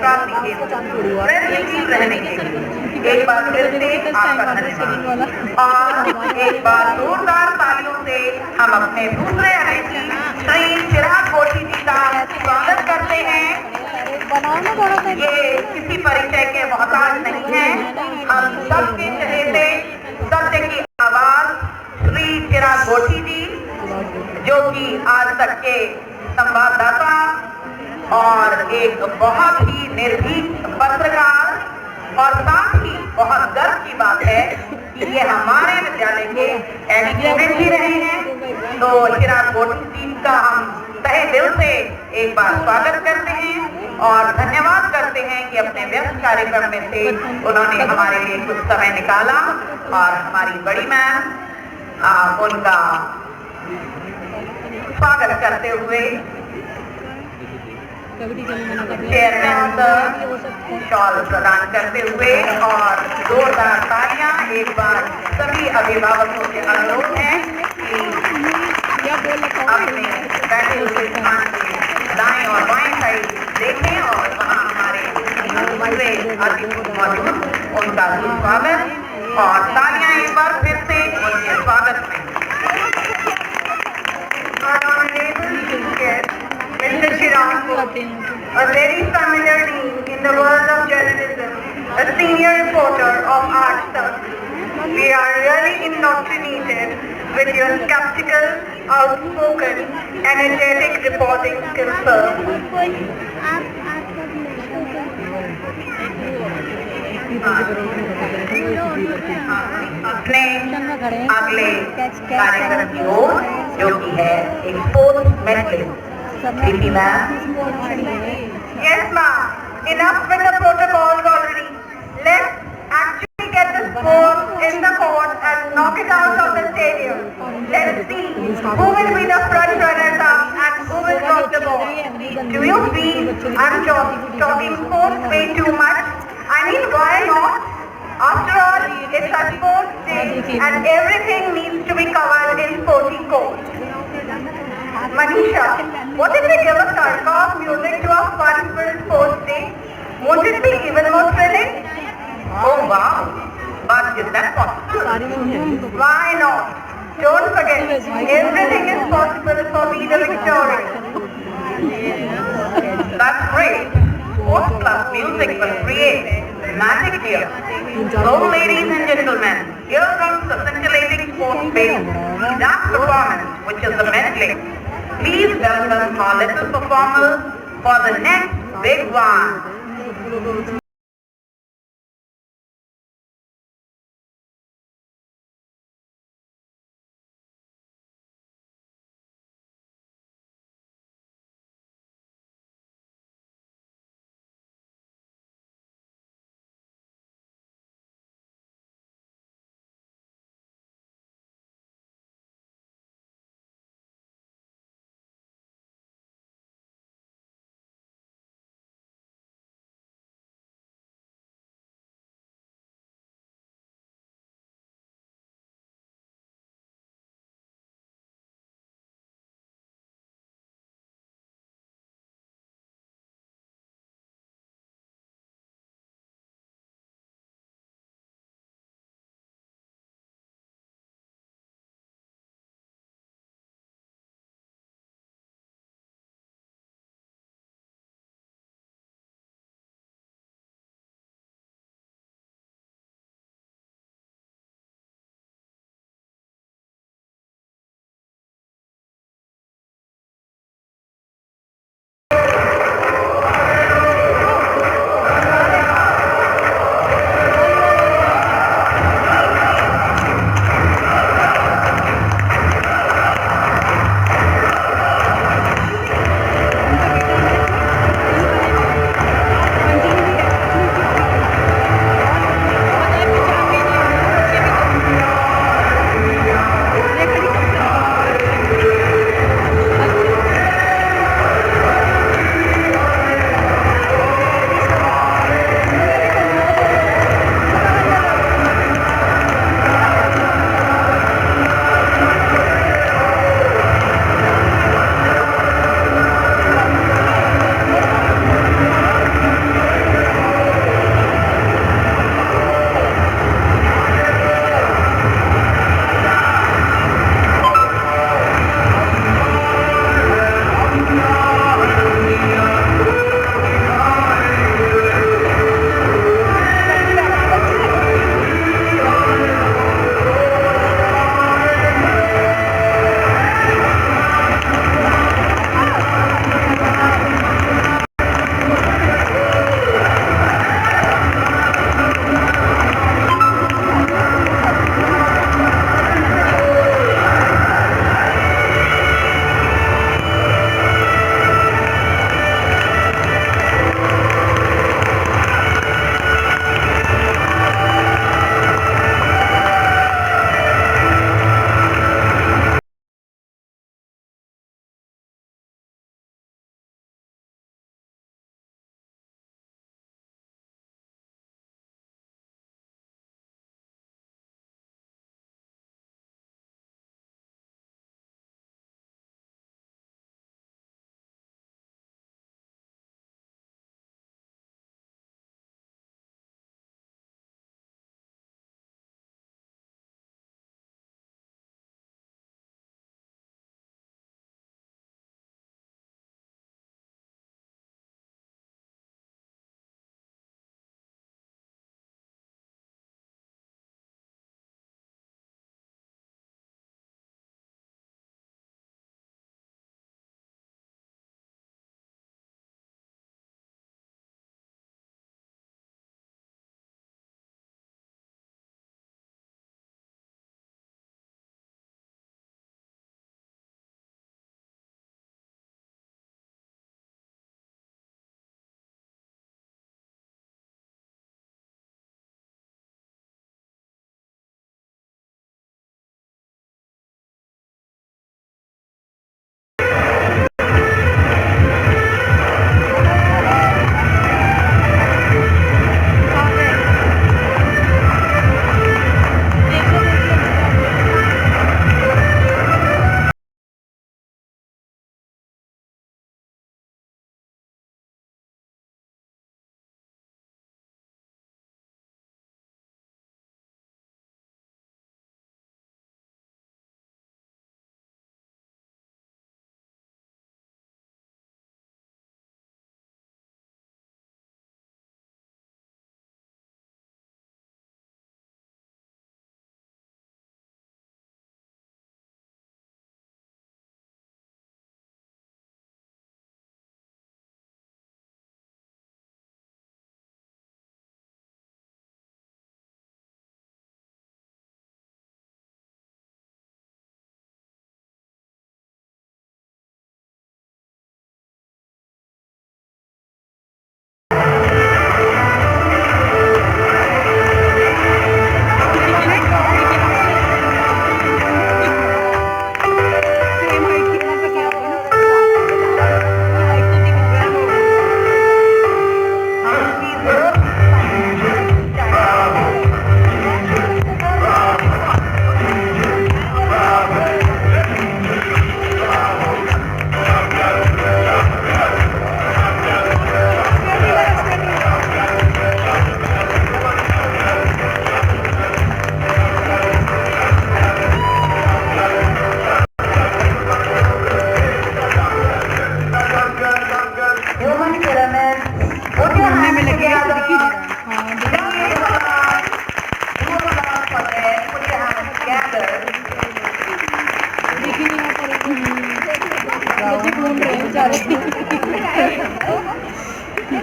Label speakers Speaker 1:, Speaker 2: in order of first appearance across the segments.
Speaker 1: क्रांति के प्रयत्नशील रहने के लिए एक बार फिर से आपका धन्यवाद और एक बार जोरदार तालियों से हम अपने दूसरे अतिथि श्री चिराग घोटी जी का स्वागत करते हैं। ये किसी परिचय के मोहताज नहीं है, हम सबके चहेते सत्य की आवाज श्री चिराग घोटी जी, जो कि आज तक के संवाददाता और एक बहुत ही निर्भीक पत्रकार, और साथ ही बहुत गर्व की बात है कि ये हमारे विद्यालय के एडमिन भी रहे हैं। तो चिराग घोटी टीम का हम तहे दिल से एक बार स्वागत करते हैं और धन्यवाद करते हैं कि अपने व्यस्त कार्यक्रम में से उन्होंने हमारे लिए कुछ समय निकाला और हमारी बड़ी मैम उनका स्वागत करते हुए चेयरमैन शॉल प्रदान करते हुए और जोरदार तालियां एक बार सभी अभिभावकों से अनुरोध है कि अपने बैठे हुए स्थान से दाएं और बाएं साइड देखें और वहां हमारे दूसरे अतिथि मौजूद उनका स्वागत और तालियां एक बार फिर से उनके स्वागत में। Mr. Chirag, a very familiar name in the world of journalism, a senior reporter of Art Stuff. We are really indoctrinated with your skeptical, outspoken, energetic reporting skills, sir. अपने अगले कार्यक्रम की ओर जो कि है एक sports medallist Preeti ma'am. Yes ma'am, enough with the protocols already. Let's actually get the sport in the court and knock it out of the stadium. Let's see who will be the front runners up and who will drop the ball. Do you feel I'm talking sports way too much? I mean, why not? After all, it's a sports day and everything needs to be covered in sporty code. Manisha, what if we give a sarka of music to our fun-filled sports day? Won't it be even more thrilling? Oh wow! But is that possible? Why not? Don't forget, everything is possible for me the victorious. That's great. Sports plus music will create magic here. So ladies and gentlemen, here comes the scintillating sports-based dance performance, which is the medley. Please welcome our little performers for the next big one.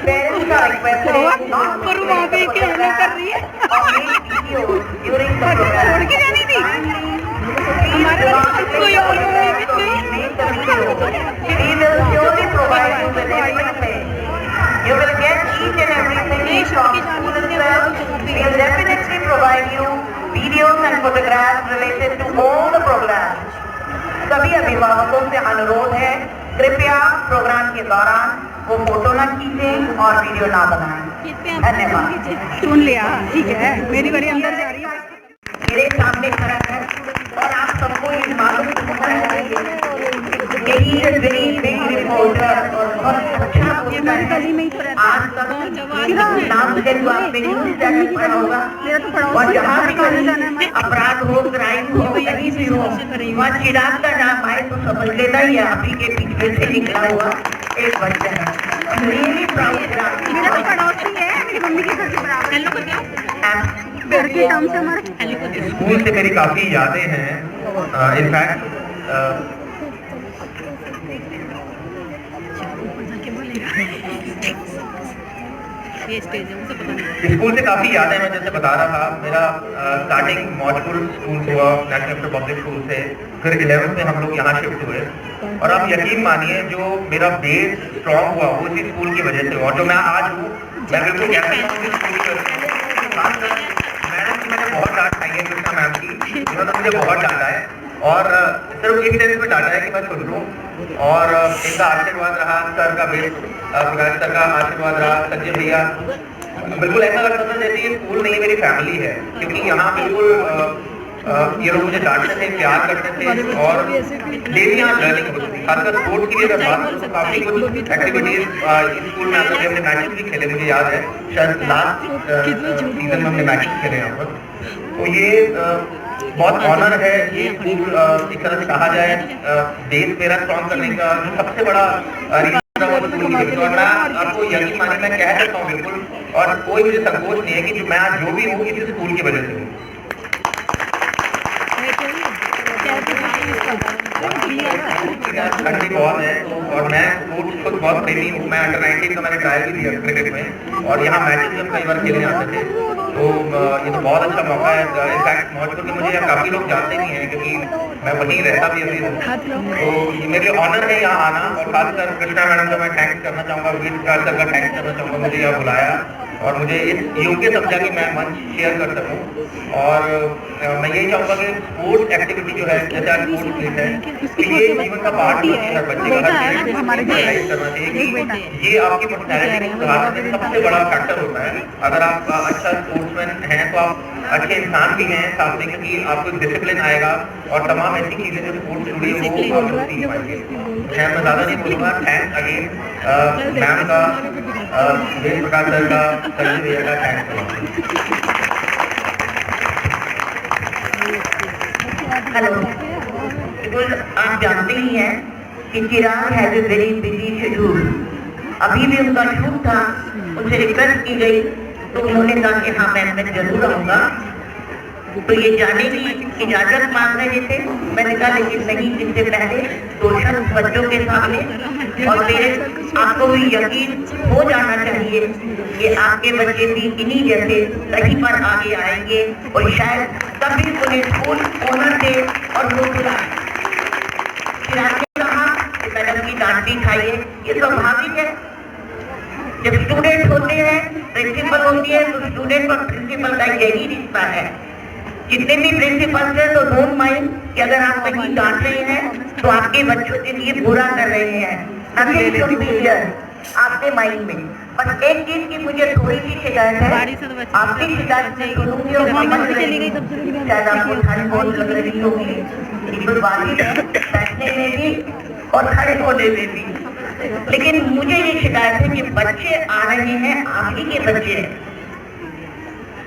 Speaker 1: Parents are requested not to
Speaker 2: पर वहाँ पे क्या hello कर रही है
Speaker 1: or make videos during the program.
Speaker 2: छोड़ के जानी थी हमारे कोई और
Speaker 1: Make the video. We will surely provide you with everything. You will get each and everything from school itself. We will definitely provide you videos and photographs related to all the programs. सभी अभिभावकों से अनुरोध है, कृपया programme के दौरान वो photo ना खींचें और वीडियो ना बनाएं। धन्यवाद।
Speaker 2: सुन लिया ठीक है मेरी बड़ी अंदर जा रही है
Speaker 1: मेरे सामने खड़ा है और आप सबको ये मालूम होना चाहिए कि he is very big reporter और बहुत अच्छा बोलता है। आज तक नाम से जो आपने न्यूज़ चैनल पढ़ा होगा और जहाँ भी कहीं अपराध हो, क्राइम हो, कहीं भी हो, वहाँ चिराग का नाम आए तो समझ लेना ये आप ही के पीछे से निकला हुआ एक बच्चा है। रियली प्राउड
Speaker 2: मेरा तो पड़ोसी है मेरी मम्मी के घर से बराबर हेलो को क्या घर के नाम से हमारे
Speaker 3: स्कूल से मेरी काफ़ी यादें हैं। इनफैक्ट स्कूल से काफ़ी यादें मैं जैसे बता रहा था। मेरा स्टार्टिंग मॉडल स्कूल से हुआ, नेशनल पब्लिक स्कूल से, फिर 11th में हम लोग यहाँ शिफ्ट हुए और आप यकीन मानिए जो मेरा बेस स्ट्रॉन्ग हुआ वो इसी स्कूल की वजह से हुआ। जो मैं आज हूँ मैं बिल्कुल कह सकता हूँ स्कूल की वजह से। मैडम की मैंने बहुत डांट खाई है कृष्णा मैम की, जिन्होंने मुझे बहुत डांटा है और सिर्फ एक सेंस में डांटा है कि मैं सुन लूँ। और इनका आशीर्वाद रहा, सर का बेस सर का आशीर्वाद रहा, संजय भैया, बिल्कुल ऐसा लगता था जैसे ये स्कूल नहीं मेरी फैमिली है, क्योंकि यहाँ बिल्कुल ये लोग मुझे डांटते थे, प्यार करते थे और डेली यहाँ लर्निंग होती थी। खासकर स्पोर्ट्स की अगर बात करूँ तो काफ़ी कुछ एक्टिविटीज स्कूल में आकर हमने मैचेस भी खेले, मुझे याद है शायद लास्ट सीजन में हमने मैचेस खेले यहाँ पर। तो ये बहुत ऑनर है ये स्कूल, एक तरह से कहा जाए देश मेरा स्ट्रॉन्ग करने का सबसे बड़ा रीजन था वो स्कूल की वजह से। और मैं आपको यकीन मानिए मैं कह सकता हूँ बिल्कुल, और कोई मुझे संकोच नहीं है कि मैं आज जो भी हूँ इसी स्कूल की वजह से हूँ। ठंडी बहुत है और मैं स्पोर्ट्स को बहुत प्रेमी हूँ। मैं अंडर 19 का मैंने ट्रायल भी दिया क्रिकेट में और यहाँ मैचेस में कई बार खेलने आते थे। तो ये तो बहुत अच्छा मौका है। इनफैक्ट मौजपुर के मुझे यहाँ काफ़ी लोग जानते नहीं हैं क्योंकि मैं वहीं रहता भी अभी हूँ। तो ये मेरे लिए ऑनर है यहाँ आना और खासकर कृष्णा मैडम का मैं थैंक्स करना चाहूँगा, वीर सर का थैंक्स करना चाहूँगा, मुझे यहाँ बुलाया और मुझे इस योग्य समझा कि मैं मंच शेयर कर सकूँ। और मैं यही चाहूँगा कि स्पोर्ट्स एक्टिविटी जो है जैसे आज स्पोर्ट्स मीट है ये जीवन का पार्ट है, हर बच्चे का रियलाइज करना चाहिए कि ये आपकी पर्सनैलिटी को सुधारने में सबसे बड़ा फैक्टर होता है। अगर आप अच्छा स्पोर्ट्समैन हैं तो आप अच्छे इंसान भी हैं साथ में, क्योंकि आपको डिसिप्लिन आएगा और तमाम ऐसी चीज़ें जो स्पोर्ट्स जुड़ी है वो आप सीख पाएंगे। मैं ज़्यादा नहीं बोलूँगा। थैंक्स अगेन मैम का, वेद प्रकाश सर का, संजय भैया का थैंक्स करूँगा।
Speaker 1: हेलो, बिल्कुल आप जानते ही हैं कि Chirag has a very busy schedule. अभी भी उनका शूट था, उनसे रिक्वेस्ट की गई तो उन्होंने कहा कि हाँ मैं जरूर आऊँगा। तो ये जाने की इजाजत मांग रहे थे, मैंने कहा लेकिन नहीं, इससे पहले सोशल बच्चों के सामने और पेरेंट्स आपको भी यकीन हो जाना चाहिए कि आपके बच्चे भी इन्हीं जैसे सही पर आगे आएंगे और शायद तभी उन्हें स्कूल ओनर दे और वो बुलाए। चिराग ने कहा कि मैडम की डांट भी खाइए, ये स्वाभाविक है। जब स्टूडेंट होते हैं, प्रिंसिपल होती है तो स्टूडेंट और प्रिंसिपल का यही रिश्ता है। जितने भी प्रिंसिपल्स हैं तो डोंट माइंड कि अगर आप कहीं डांट रहे हैं तो आपके बच्चों के लिए बुरा कर रहे हैं, आपके माइंड में। बस एक चीज की मुझे थोड़ी सी शिकायत है, आपकी शिकायत मैं सुनूंगी और शायद आपको ठंड बहुत लग रही होगी, बैठने में भी और खड़े होने में भी। लेकिन मुझे ये शिकायत है कि बच्चे आ रहे हैं, आप ही के बच्चे हैं,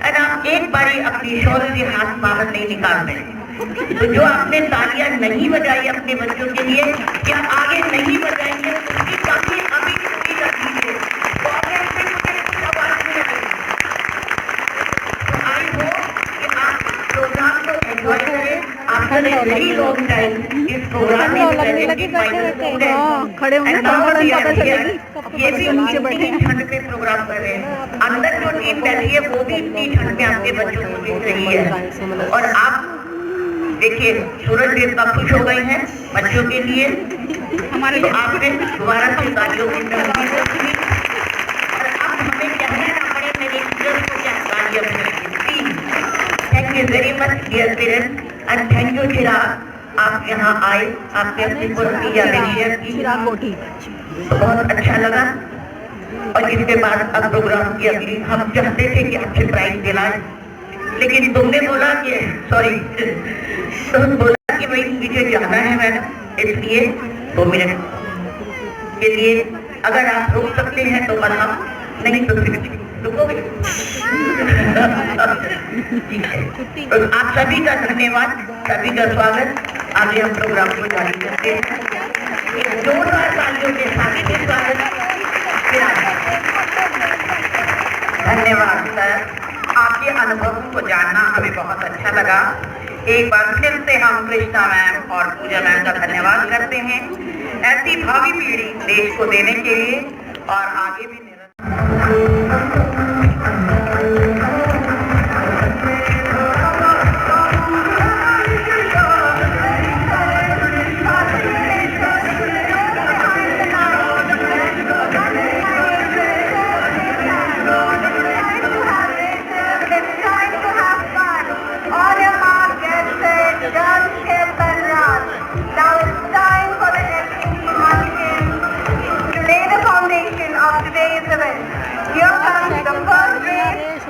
Speaker 1: और आप एक बारी अपनी शोर से हाथ बाहर नहीं निकाल रहे। तो जो आपने तालियां नहीं बजाई अपने बच्चों के लिए, क्या आगे नहीं बजाएंगे उसकी काफी अभी पूरी रखी है। आई होप कि आप प्रोग्राम को एंजॉय करें। After a very long time इस प्रोग्राम में
Speaker 2: लगने लगी बैठे बैठे खड़े होंगे तो पता चलेगी
Speaker 1: ये भी नीचे बैठे ठंड में प्रोग्राम कर रहे हैं। अंदर जो टीम बैठी है वो भी इतनी ठंड में आपके बच्चों को दिख रही है। और आप देखिए सूरज देवता खुश हो गए हैं बच्चों के लिए। हमारे तो आपने दोबारा से तालियों की तस्वीर रखी और अब हमें कहना ना पड़े मेरे टीचर्स को क्या तालियां मिलेगी। Thank you very much dear parents and thank you Chirag, आप यहाँ आए, आपने अपनी पूरी यादें शेयर की, बहुत अच्छा लगा। और इसके बाद अब प्रोग्राम की अगली हम चाहते थे कि आपसे प्राइज दिलाएं, लेकिन तुमने बोला कि सॉरी तुम बोला कि भाई मुझे जाना है मैडम, इसलिए 2 मिनट के लिए अगर आप रुक सकते हैं तो बताओ, नहीं तो फिर रुकोगे। ठीक है, तो आप सभी का धन्यवाद, सभी का स्वागत। आगे हम प्रोग्राम को जारी करते हैं एक जोरदार तालियों के साथ स्वागत। धन्यवाद सर, आपके अनुभवों को जानना हमें बहुत अच्छा लगा। एक बार फिर से हम कृष्णा मैम और पूजा मैम का धन्यवाद करते हैं ऐसी भावी पीढ़ी देश को देने के लिए और आगे भी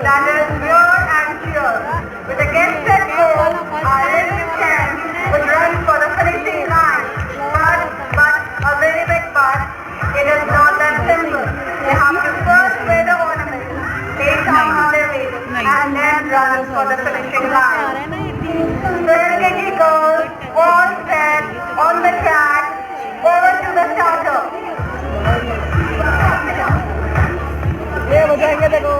Speaker 1: that is pure and pure. With a guest set goal, our little champ would run for the finishing line. But a very big but, it is not that simple. They have to first wear the ornament, take down on their waist, and then run for the finishing line. So Serengeti girls, all set on the track, over to the starter. ये बजाएंगे देखो।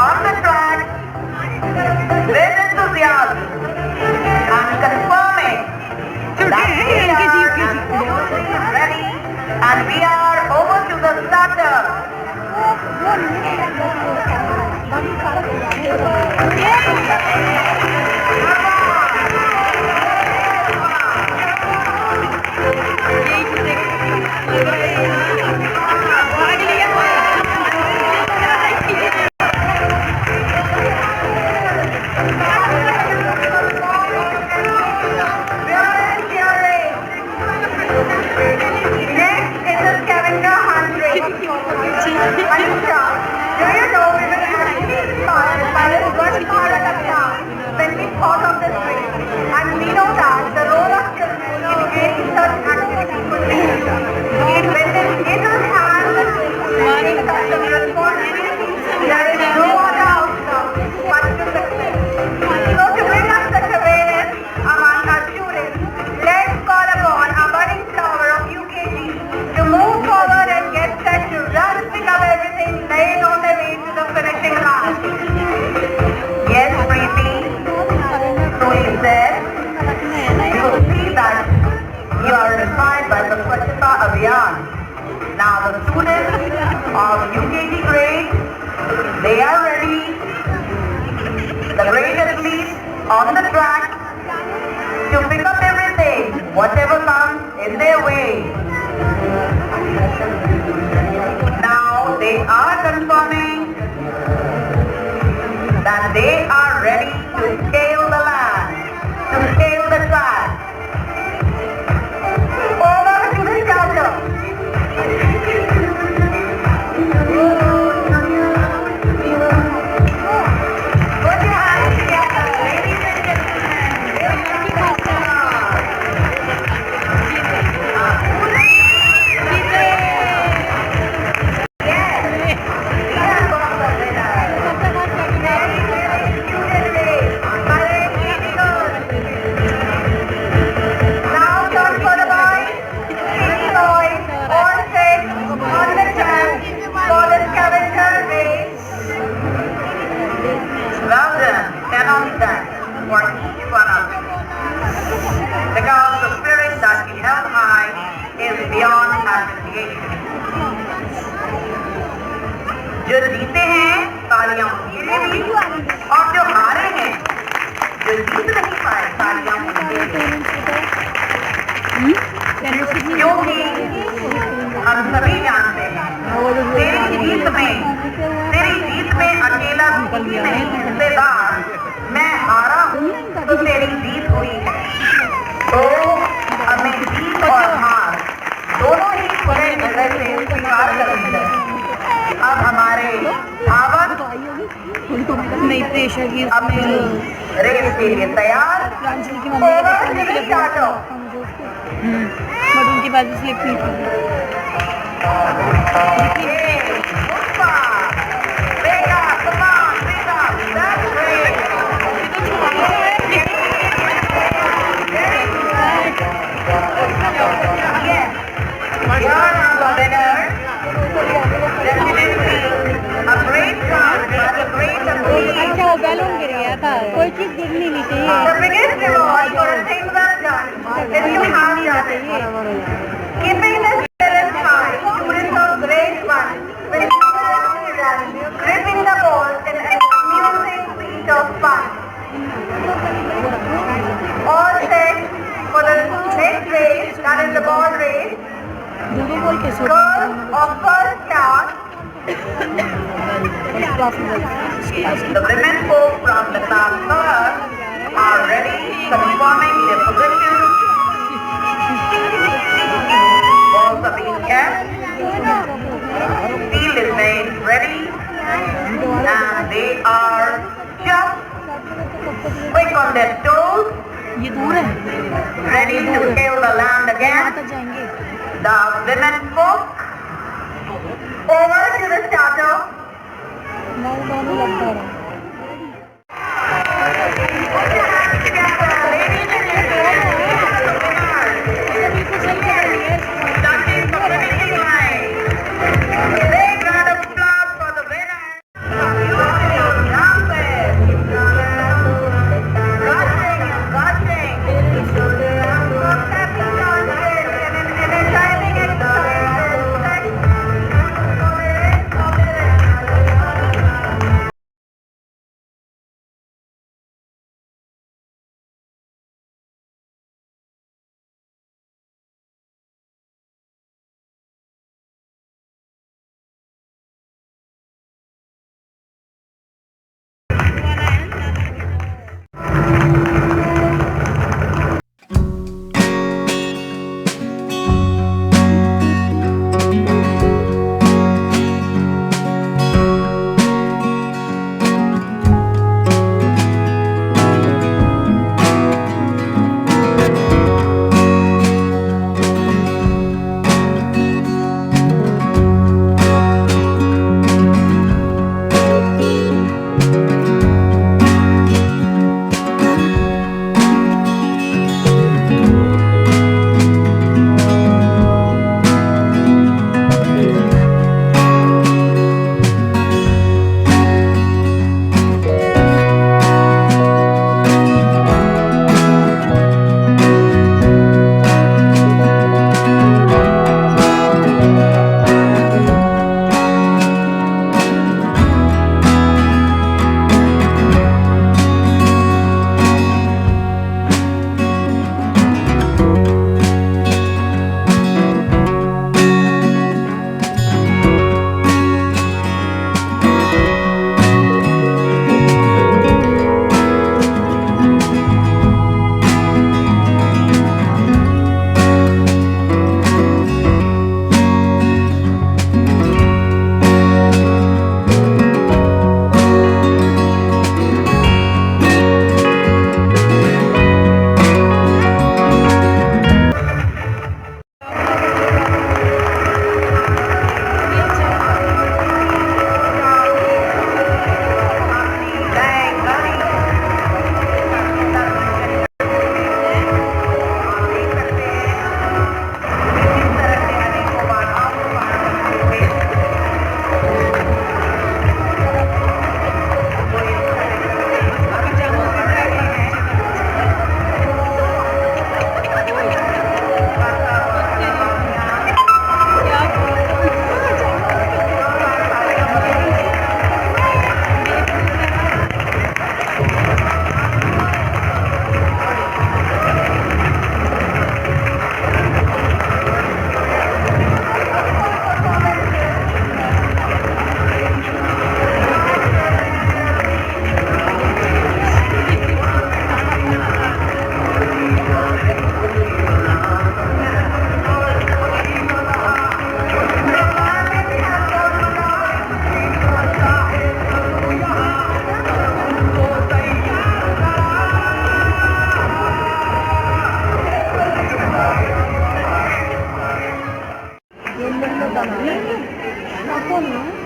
Speaker 1: On the track with enthusiasm and confirming that we are absolutely ready and we are over to the starter. When we thought of जो जीते हैं तालियां उनके लिए भी, और जो हारे हैं, जो जीत नहीं पाए, तालियां उनके लिए। क्योंकि हम सभी जानते हैं तेरी जीत में अकेला तू ही नहीं हिस्सेदार, मैं हारा हूँ तो तेरी जीत हुई है। तो हमें जीत और हार दोनों ही खुले हृदय से स्वीकार करनी है। अब हमारे धावक
Speaker 2: नहीं प्रेशर की
Speaker 1: अपनी रेस के लिए तैयार।
Speaker 2: प्रांजलि की mummy
Speaker 1: over to the starter.
Speaker 2: But उनकी बाजू स्लिप नहीं थी। अच्छा वो बैलून गिर गया था, कोई चीज गिरनी नहीं चाहिए।
Speaker 1: Keeping the spirits high, students of grade 1 will gripping the ball in an amusing feat of fun. All set for the next race, that is the ball race. Girls of first class, the women folk from the class first are ready, confirming their position. Balls are being kept. Field is made ready, and they are just quick on their toes,
Speaker 2: ये दूर है,
Speaker 1: ready to scale the land again.
Speaker 2: तक जाएंगे।
Speaker 1: The women folk over to the starter.
Speaker 2: दोनों लगता है।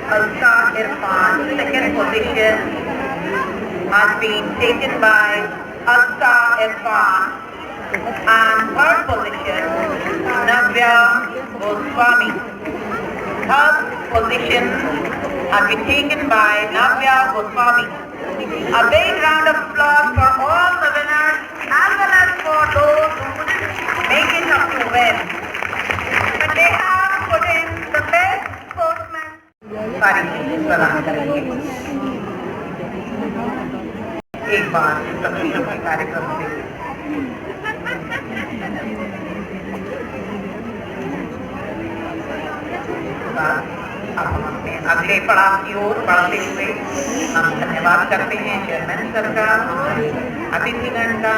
Speaker 1: Alka Irfan. Second position has been taken by Alka Irfan. And third position, Navya Goswami. Third position has been taken by Navya Goswami. A big round of applause for all the winners as well as for those who couldn't make it up to win. But they have put in the best sportsman. सारी चीजें प्रदान करेंगे। एक बार तस्वीरों के कार्यक्रम से अब हम अपने अगले पड़ाव की ओर बढ़ते हुए हम धन्यवाद करते हैं चेयरमैन सर का, अतिथिगण का।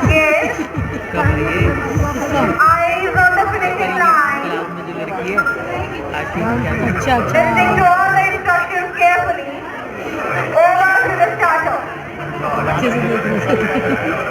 Speaker 1: Yes. Eyes on the finishing line.
Speaker 2: अच्छा अच्छा
Speaker 1: Listening to all the instructions carefully. Over to the starter.
Speaker 2: अच्छे से देख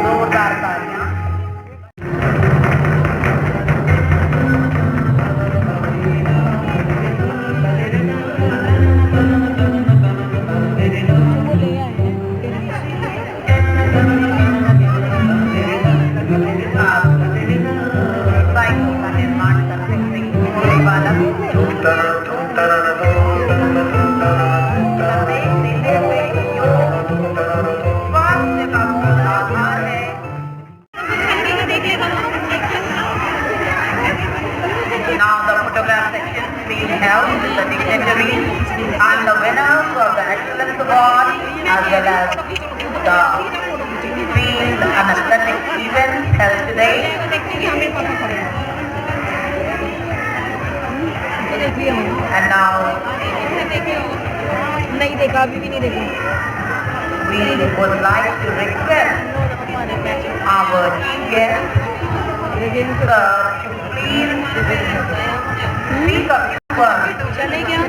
Speaker 1: जोरदार तालियां. साइकिल का निर्माण करते हुए घोड़े वाला संदेश देते हुए योग स्वास्थ्य का मूल आधार है. Now the photograph section is being held with the dignitaries and the winners of the Excellence Award as well as the field and athletic events held today. And now
Speaker 2: नहीं देखा अभी भी नहीं देखा
Speaker 1: we would like to request our guests to please speak up.
Speaker 2: चले क्या